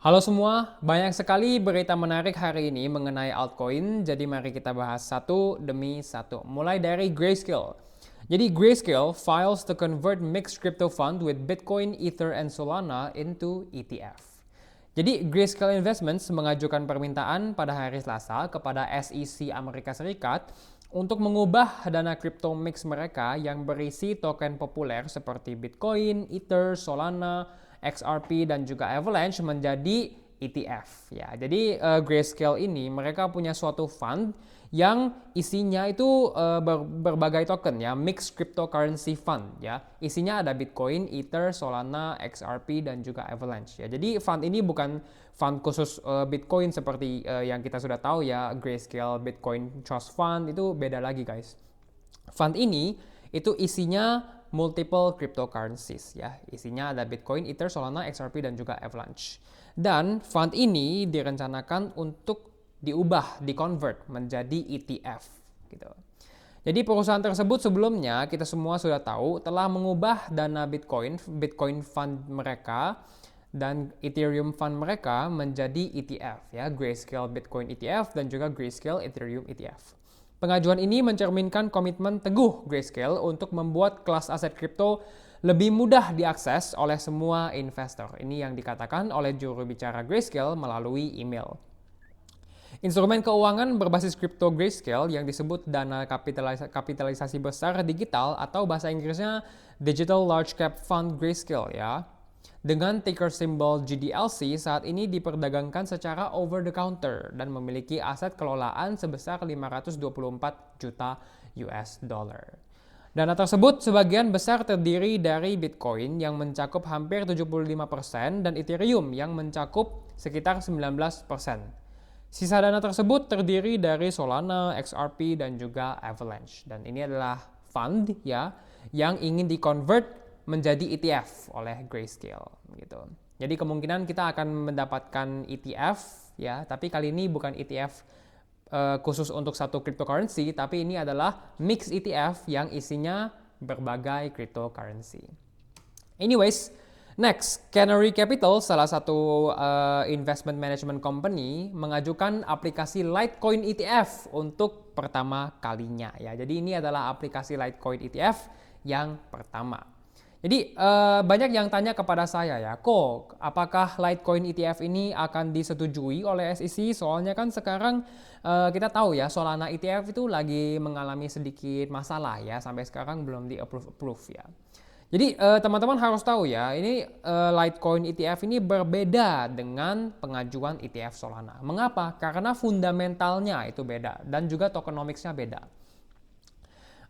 Halo semua, banyak sekali berita menarik hari ini mengenai altcoin, jadi mari kita bahas satu demi satu. Mulai dari Grayscale. Jadi Grayscale files to convert mixed crypto fund with Bitcoin, Ether, and Solana into ETF. Jadi Grayscale Investments mengajukan permintaan pada hari Selasa kepada SEC Amerika Serikat untuk mengubah dana crypto mix mereka yang berisi token populer seperti Bitcoin, Ether, Solana, XRP, dan juga Avalanche menjadi ETF. Ya, jadi Grayscale ini mereka punya suatu fund yang isinya itu berbagai token ya, mixed cryptocurrency fund ya. Isinya ada Bitcoin, Ether, Solana, XRP, dan juga Avalanche ya. Jadi fund ini bukan fund khusus Bitcoin seperti yang kita sudah tahu ya, Grayscale Bitcoin Trust Fund, itu beda lagi guys. Fund ini itu isinya multiple cryptocurrencies ya. Isinya ada Bitcoin, Ether, Solana, XRP, dan juga Avalanche. Dan fund ini direncanakan untuk diubah, di-convert menjadi ETF gitu. Jadi perusahaan tersebut sebelumnya kita semua sudah tahu telah mengubah dana Bitcoin fund mereka dan Ethereum fund mereka menjadi ETF ya, Grayscale Bitcoin ETF dan juga Grayscale Ethereum ETF. Pengajuan ini mencerminkan komitmen teguh Grayscale untuk membuat kelas aset kripto lebih mudah diakses oleh semua investor. Ini yang dikatakan oleh juru bicara Grayscale melalui email. Instrumen keuangan berbasis kripto Grayscale yang disebut dana kapitalisasi besar digital atau bahasa Inggrisnya Digital Large Cap Fund Grayscale ya. Dengan ticker symbol GDLC saat ini diperdagangkan secara over the counter dan memiliki aset kelolaan sebesar 524 juta US dollar. Dana tersebut sebagian besar terdiri dari Bitcoin yang mencakup hampir 75% dan Ethereum yang mencakup sekitar 19%. Sisa dana tersebut terdiri dari Solana, XRP, dan juga Avalanche. Dan ini adalah fund ya yang ingin di-convert menjadi ETF oleh Grayscale gitu. Jadi kemungkinan kita akan mendapatkan ETF ya, tapi kali ini bukan ETF khusus untuk satu cryptocurrency, tapi ini adalah mix ETF yang isinya berbagai cryptocurrency. Anyways, next, Canary Capital, salah satu investment management company, mengajukan aplikasi Litecoin ETF untuk pertama kalinya ya. Jadi ini adalah aplikasi Litecoin ETF yang pertama. Jadi banyak yang tanya kepada saya ya, kok apakah Litecoin ETF ini akan disetujui oleh SEC? Soalnya kan sekarang kita tahu ya Solana ETF itu lagi mengalami sedikit masalah ya, sampai sekarang belum di-approve ya. Jadi teman-teman harus tahu ya, ini Litecoin ETF ini berbeda dengan pengajuan ETF Solana. Mengapa? Karena fundamentalnya itu beda dan juga tokenomicsnya beda.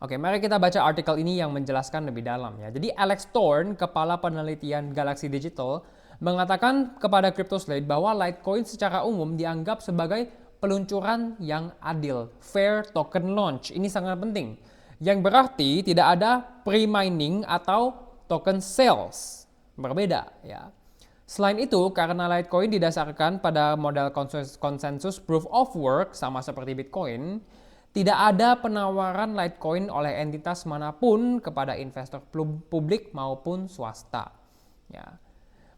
Oke, mari kita baca artikel ini yang menjelaskan lebih dalam ya. Jadi Alex Thorne, kepala penelitian Galaxy Digital, mengatakan kepada CryptoSlate bahwa Litecoin secara umum dianggap sebagai peluncuran yang adil, fair token launch. Ini sangat penting. Yang berarti tidak ada pre-mining atau token sales. Berbeda ya. Selain itu, karena Litecoin didasarkan pada model konsensus proof of work sama seperti Bitcoin, tidak ada penawaran Litecoin oleh entitas manapun kepada investor publik maupun swasta. Ya.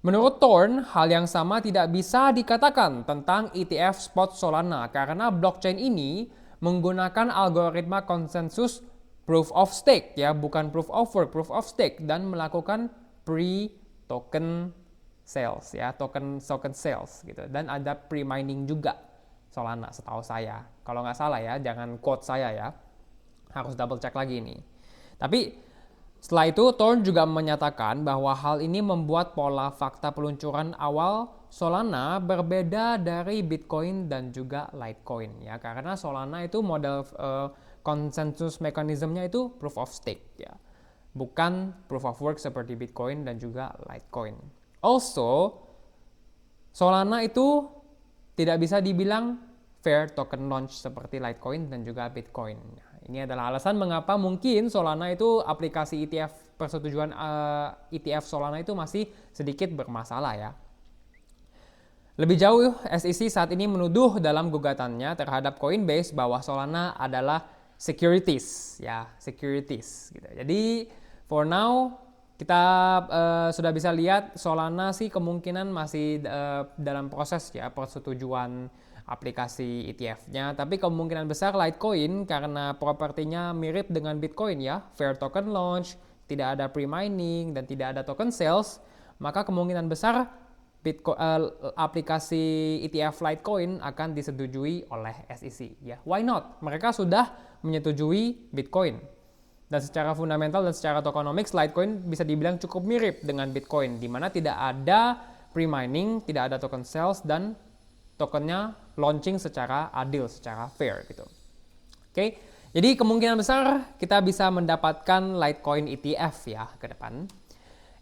Menurut Thorne, hal yang sama tidak bisa dikatakan tentang ETF spot Solana karena blockchain ini menggunakan algoritma konsensus proof of stake ya, bukan proof of work, proof of stake, dan melakukan pre-token sales ya, token sales gitu, dan ada pre-mining juga Solana setahu saya. Kalau nggak salah ya, jangan quote saya ya. Harus double check lagi ini. Tapi setelah itu Thorne juga menyatakan bahwa hal ini membuat pola fakta peluncuran awal Solana berbeda dari Bitcoin dan juga Litecoin ya. Karena Solana itu model konsensus mekanismenya itu proof of stake ya. Bukan proof of work seperti Bitcoin dan juga Litecoin. Also, Solana itu tidak bisa dibilang fair token launch seperti Litecoin dan juga Bitcoin. Ini adalah alasan mengapa mungkin Solana itu aplikasi ETF persetujuan ETF Solana itu masih sedikit bermasalah ya. Lebih jauh, SEC saat ini menuduh dalam gugatannya terhadap Coinbase bahwa Solana adalah securities ya, securities gitu. Jadi for now kita sudah bisa lihat Solana sih kemungkinan masih dalam proses ya persetujuan aplikasi ETF-nya, tapi kemungkinan besar Litecoin karena propertinya mirip dengan Bitcoin ya, fair token launch, tidak ada pre-mining dan tidak ada token sales, maka kemungkinan besar Bitcoin, aplikasi ETF Litecoin akan disetujui oleh SEC ya. Why not? Mereka sudah menyetujui Bitcoin. Dan secara fundamental dan secara tokenomics, Litecoin bisa dibilang cukup mirip dengan Bitcoin, di mana tidak ada pre-mining, tidak ada token sales, dan tokennya launching secara adil, secara fair gitu. Oke, jadi kemungkinan besar kita bisa mendapatkan Litecoin ETF ya ke depan.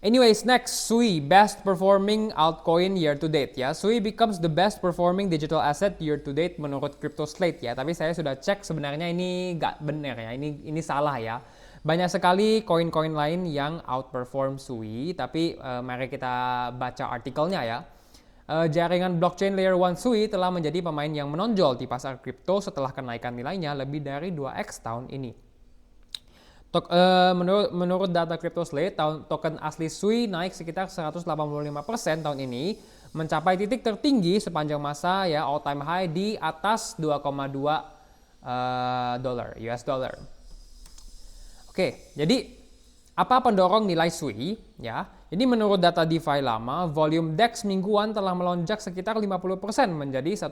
Anyways, next, Sui, best performing altcoin year to date ya. Sui becomes the best performing digital asset year to date menurut CryptoSlate ya. Tapi saya sudah cek sebenarnya ini nggak benar ya, ini salah ya. Banyak sekali koin-koin lain yang outperform Sui, tapi mari kita baca artikelnya ya. Jaringan blockchain layer 1 Sui telah menjadi pemain yang menonjol di pasar kripto setelah kenaikan nilainya lebih dari 2x tahun ini. Menurut data CryptoSlate, token asli Sui naik sekitar 185% tahun ini, mencapai titik tertinggi sepanjang masa ya, all time high di atas 2,2 US dollar. Oke, jadi apa pendorong nilai Sui ya? Jadi menurut data DeFi lama, volume DEX mingguan telah melonjak sekitar 50% menjadi 1,45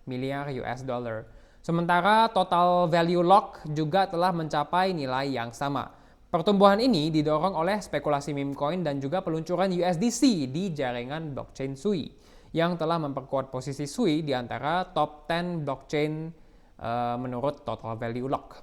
miliar US dollar. Sementara total value lock juga telah mencapai nilai yang sama. Pertumbuhan ini didorong oleh spekulasi meme coin dan juga peluncuran USDC di jaringan blockchain Sui yang telah memperkuat posisi Sui di antara top 10 blockchain menurut total value lock.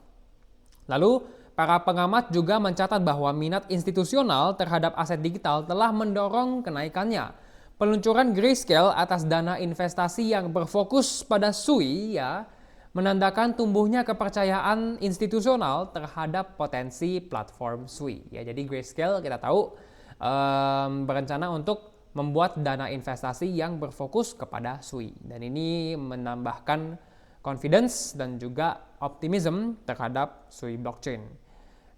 Lalu para pengamat juga mencatat bahwa minat institusional terhadap aset digital telah mendorong kenaikannya. Peluncuran Grayscale atas dana investasi yang berfokus pada Sui ya, menandakan tumbuhnya kepercayaan institusional terhadap potensi platform Sui. Ya, jadi Grayscale kita tahu berencana untuk membuat dana investasi yang berfokus kepada Sui. Dan ini menambahkan confidence dan juga optimism terhadap Sui blockchain.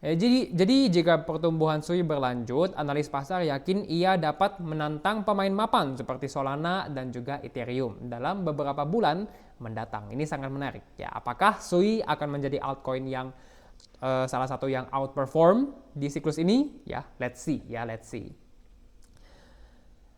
Jadi jika pertumbuhan Sui berlanjut, analis pasar yakin ia dapat menantang pemain mapan seperti Solana dan juga Ethereum dalam beberapa bulan mendatang. Ini sangat menarik ya. Apakah Sui akan menjadi altcoin yang salah satu yang outperform di siklus ini? Ya, let's see.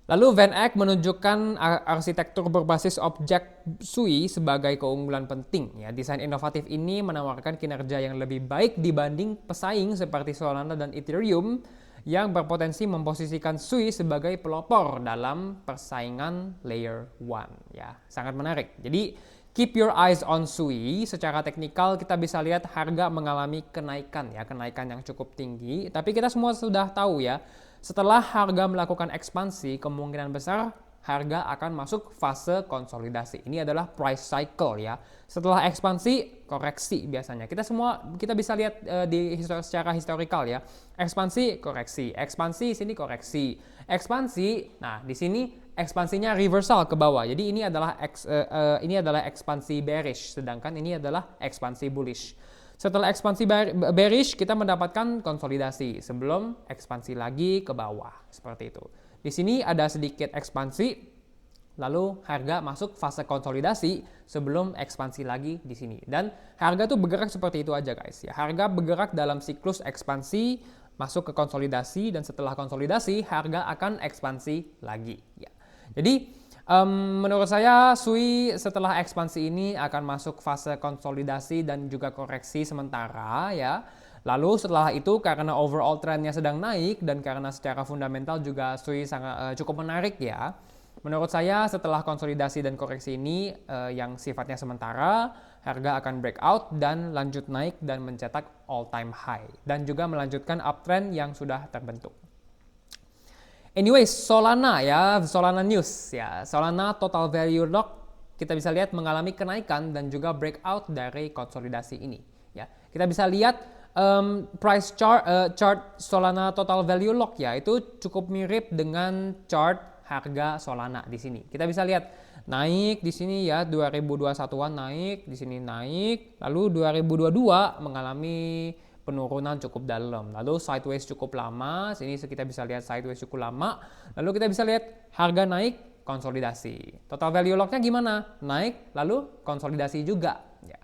Lalu Van Eck menunjukkan arsitektur berbasis objek Sui sebagai keunggulan penting. Ya, desain inovatif ini menawarkan kinerja yang lebih baik dibanding pesaing seperti Solana dan Ethereum yang berpotensi memposisikan Sui sebagai pelopor dalam persaingan layer 1. Ya, sangat menarik. Jadi keep your eyes on Sui. Secara teknikal kita bisa lihat harga mengalami kenaikan yang cukup tinggi. Tapi kita semua sudah tahu ya, setelah harga melakukan ekspansi, kemungkinan besar harga akan masuk fase konsolidasi. Ini adalah price cycle ya. Setelah ekspansi, koreksi biasanya. Kita bisa lihat secara historikal ya. Ekspansi, koreksi. Ekspansi, sini koreksi. Ekspansi, nah di sini ekspansinya reversal ke bawah. Jadi ini adalah ekspansi bearish, sedangkan ini adalah ekspansi bullish. Setelah ekspansi bearish, kita mendapatkan konsolidasi sebelum ekspansi lagi ke bawah. Seperti itu. Di sini ada sedikit ekspansi, lalu harga masuk fase konsolidasi sebelum ekspansi lagi di sini. Dan harga tuh bergerak seperti itu aja guys. Ya, harga bergerak dalam siklus ekspansi, masuk ke konsolidasi, dan setelah konsolidasi, harga akan ekspansi lagi. Ya. Jadi, menurut saya Sui setelah ekspansi ini akan masuk fase konsolidasi dan juga koreksi sementara ya. Lalu setelah itu karena overall trennya sedang naik dan karena secara fundamental juga Sui sangat cukup menarik ya. Menurut saya setelah konsolidasi dan koreksi ini yang sifatnya sementara, harga akan breakout dan lanjut naik dan mencetak all time high dan juga melanjutkan uptrend yang sudah terbentuk. Anyways, Solana ya, Solana news ya. Solana total value lock kita bisa lihat mengalami kenaikan dan juga breakout dari konsolidasi ini ya. Kita bisa lihat price chart Solana total value lock ya, itu cukup mirip dengan chart harga Solana di sini. Kita bisa lihat naik di sini ya, 2021-an naik, di sini naik, lalu 2022 mengalami penurunan cukup dalam. Lalu sideways cukup lama, sini kita bisa lihat sideways cukup lama. Lalu kita bisa lihat harga naik, konsolidasi. Total value lock-nya gimana? Naik, lalu konsolidasi juga. Ya.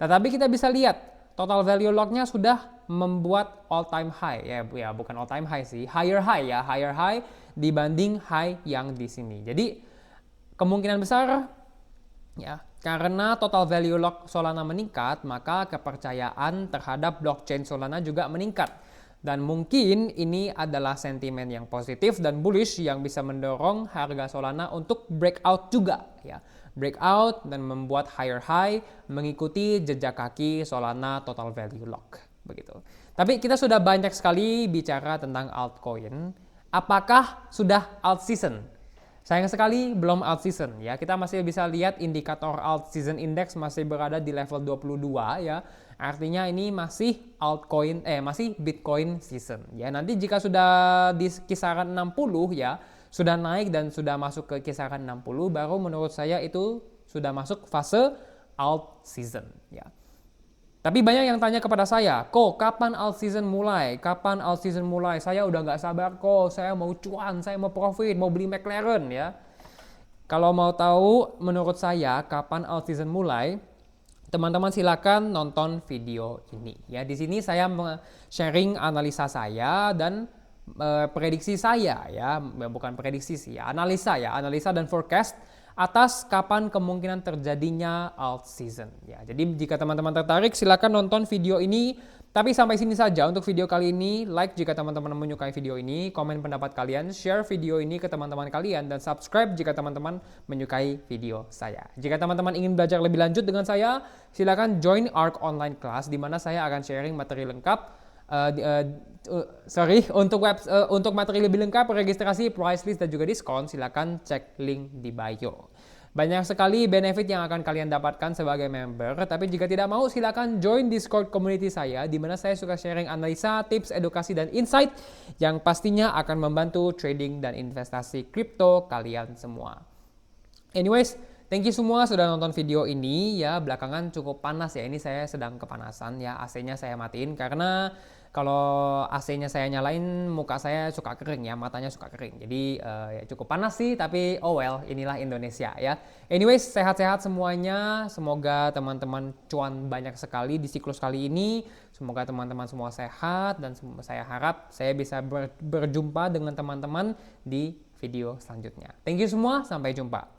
Tetapi kita bisa lihat total value lock-nya sudah membuat all time high. Ya bukan all time high sih, higher high dibanding high yang di sini. Jadi kemungkinan besar ya, karena total value lock Solana meningkat, maka kepercayaan terhadap blockchain Solana juga meningkat. Dan mungkin ini adalah sentimen yang positif dan bullish yang bisa mendorong harga Solana untuk breakout juga ya. Breakout dan membuat higher high mengikuti jejak kaki Solana total value lock begitu. Tapi kita sudah banyak sekali bicara tentang altcoin. Apakah sudah alt season? Sayang sekali belum alt season ya. Kita masih bisa lihat indikator alt season index masih berada di level 22 ya. Artinya ini masih masih Bitcoin season ya. Nanti jika sudah di kisaran 60 ya, sudah naik dan sudah masuk ke kisaran 60, baru menurut saya itu sudah masuk fase alt season ya. Tapi banyak yang tanya kepada saya, kok kapan alt season mulai? Kapan alt season mulai? Saya udah nggak sabar kok, saya mau cuan, saya mau profit, mau beli McLaren ya. Kalau mau tahu menurut saya kapan alt season mulai, teman-teman silakan nonton video ini ya. Di sini saya sharing analisa saya dan prediksi saya ya, bukan prediksi sih ya, analisa dan forecast atas kapan kemungkinan terjadinya alt season ya. Jadi jika teman-teman tertarik silakan nonton video ini. Tapi sampai sini saja untuk video kali ini. Like jika teman-teman menyukai video ini, komen pendapat kalian, share video ini ke teman-teman kalian, dan subscribe jika teman-teman menyukai video saya. Jika teman-teman ingin belajar lebih lanjut dengan saya, silakan join ARK Online Class di mana saya akan sharing materi lengkap. Untuk materi lebih lengkap, registrasi, price list, dan juga diskon, silakan cek link di bio. Banyak sekali benefit yang akan kalian dapatkan sebagai member, tapi jika tidak mau, silakan join Discord community saya, di mana saya suka sharing analisa, tips, edukasi, dan insight yang pastinya akan membantu trading dan investasi kripto kalian semua. Anyways, thank you semua sudah nonton video ini ya. Belakangan cukup panas ya, ini saya sedang kepanasan ya. AC-nya saya matiin karena kalau AC-nya saya nyalain muka saya suka kering ya, matanya suka kering. Jadi ya cukup panas sih, tapi oh well, inilah Indonesia ya. Anyways, sehat-sehat semuanya. Semoga teman-teman cuan banyak sekali di siklus kali ini. Semoga teman-teman semua sehat dan saya harap saya bisa berjumpa dengan teman-teman di video selanjutnya. Thank you semua, sampai jumpa.